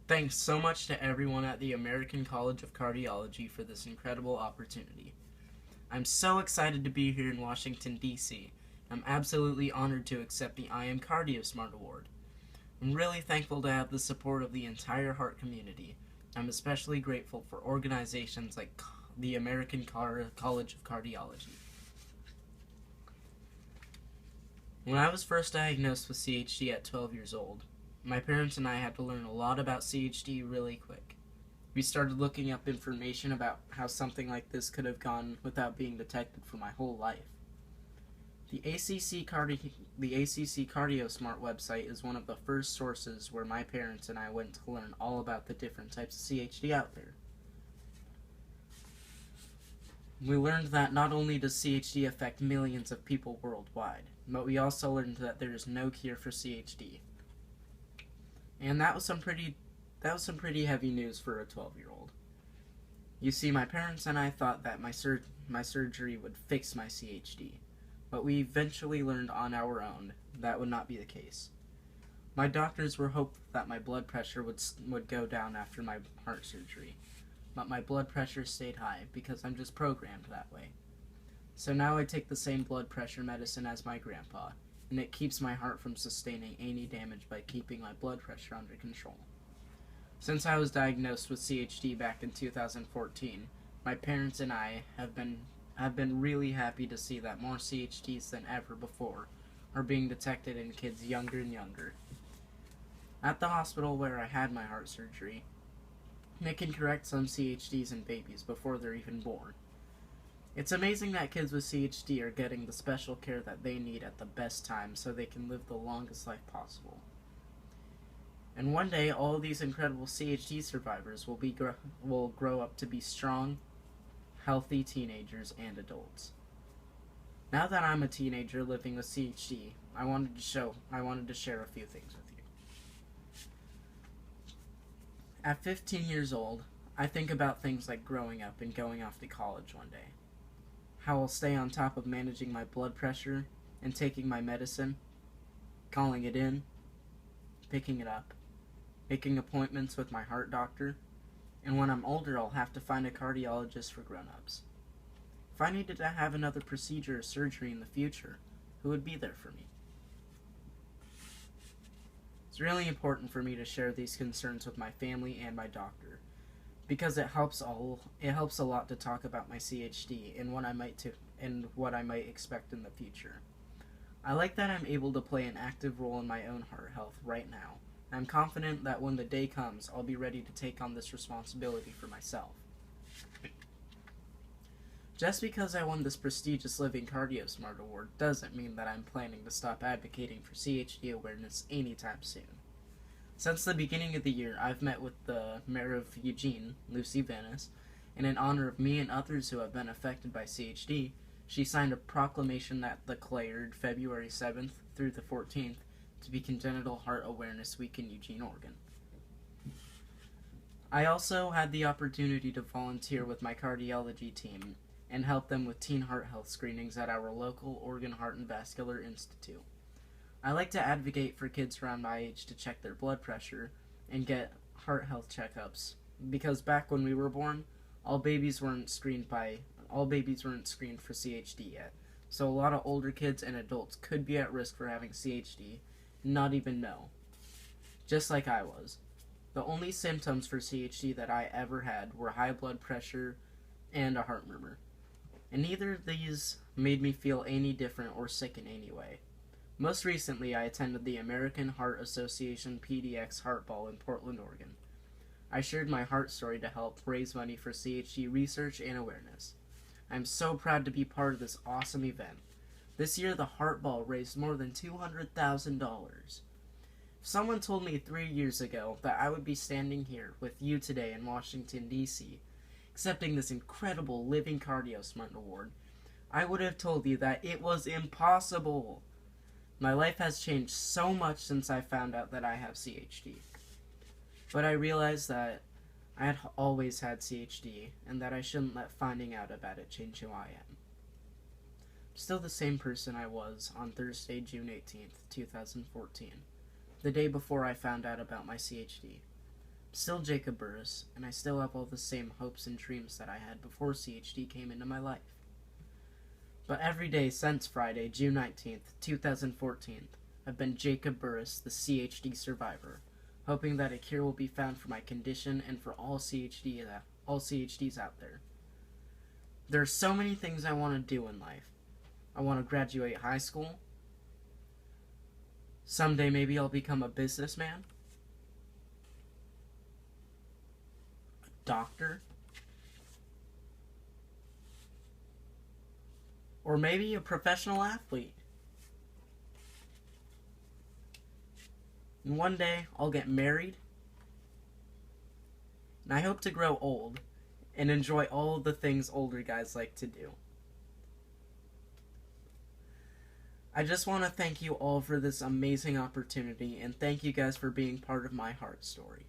Thanks so much to everyone at the American College of Cardiology for this incredible opportunity. I'm so excited to be here in Washington, D.C. I'm absolutely honored to accept the I Am CardioSmart Award. I'm really thankful to have the support of the entire heart community. I'm especially grateful for organizations like the American College of Cardiology. When I was first diagnosed with CHD at 12 years old, my parents and I had to learn a lot about CHD really quick. We started looking up information about how something like this could have gone without being detected for my whole life. The ACC CardioSmart website is one of the first sources where my parents and I went to learn all about the different types of CHD out there. We learned that not only does CHD affect millions of people worldwide, but we also learned that there is no cure for CHD. And that was some pretty heavy news for a 12-year-old. You see, my parents and I thought that my surgery would fix my CHD, but we eventually learned on our own that would not be the case. My doctors were hopeful that my blood pressure would go down after my heart surgery, but my blood pressure stayed high because I'm just programmed that way. So now I take the same blood pressure medicine as my grandpa, and it keeps my heart from sustaining any damage by keeping my blood pressure under control. Since I was diagnosed with CHD back in 2014, my parents and I have been really happy to see that more CHDs than ever before are being detected in kids younger and younger. At the hospital where I had my heart surgery, they can correct some CHDs in babies before they're even born. It's amazing that kids with CHD are getting the special care that they need at the best time so they can live the longest life possible. And one day, all of these incredible CHD survivors will grow up to be strong, healthy teenagers and adults. Now that I'm a teenager living with CHD, I wanted to share a few things with you. At 15 years old, I think about things like growing up and going off to college one day. How I'll stay on top of managing my blood pressure and taking my medicine, calling it in, picking it up, making appointments with my heart doctor, and when I'm older I'll have to find a cardiologist for grown-ups. If I needed to have another procedure or surgery in the future, who would be there for me? It's really important for me to share these concerns with my family and my doctor, because it helps a lot to talk about my CHD and what I might expect in the future. I like that I'm able to play an active role in my own heart health right now. I'm confident that when the day comes, I'll be ready to take on this responsibility for myself. Just because I won this prestigious Living CardioSmart Award doesn't mean that I'm planning to stop advocating for CHD awareness anytime soon. Since the beginning of the year, I've met with the Mayor of Eugene, Lucy Venice, and in honor of me and others who have been affected by CHD, she signed a proclamation that declared February 7th through the 14th to be Congenital Heart Awareness Week in Eugene, Oregon. I also had the opportunity to volunteer with my cardiology team and help them with teen heart health screenings at our local Oregon Heart and Vascular Institute. I like to advocate for kids around my age to check their blood pressure and get heart health checkups, because back when we were born, all babies weren't screened for CHD yet, so a lot of older kids and adults could be at risk for having CHD and not even know, just like I was. The only symptoms for CHD that I ever had were high blood pressure and a heart murmur, and neither of these made me feel any different or sick in any way. Most recently, I attended the American Heart Association PDX Heart Ball in Portland, Oregon. I shared my heart story to help raise money for CHD research and awareness. I'm so proud to be part of this awesome event. This year, the Heart Ball raised more than $200,000. If someone told me 3 years ago that I would be standing here with you today in Washington, D.C., accepting this incredible Living CardioSmart Award, I would have told you that it was impossible. My life has changed so much since I found out that I have CHD. But I realized that I had always had CHD, and that I shouldn't let finding out about it change who I am. I'm still the same person I was on Thursday, June 18th, 2014, the day before I found out about my CHD. still Jacob Burris, and I still have all the same hopes and dreams that I had before CHD came into my life. But every day since Friday, June 19th, 2014, I've been Jacob Burris, the CHD survivor, hoping that a cure will be found for my condition and for all CHDs out there. There are so many things I want to do in life. I want to graduate high school. Someday maybe I'll become a businessman, a doctor, or maybe a professional athlete. And one day I'll get married, and I hope to grow old and enjoy all of the things older guys like to do. I just want to thank you all for this amazing opportunity, and thank you guys for being part of my heart story.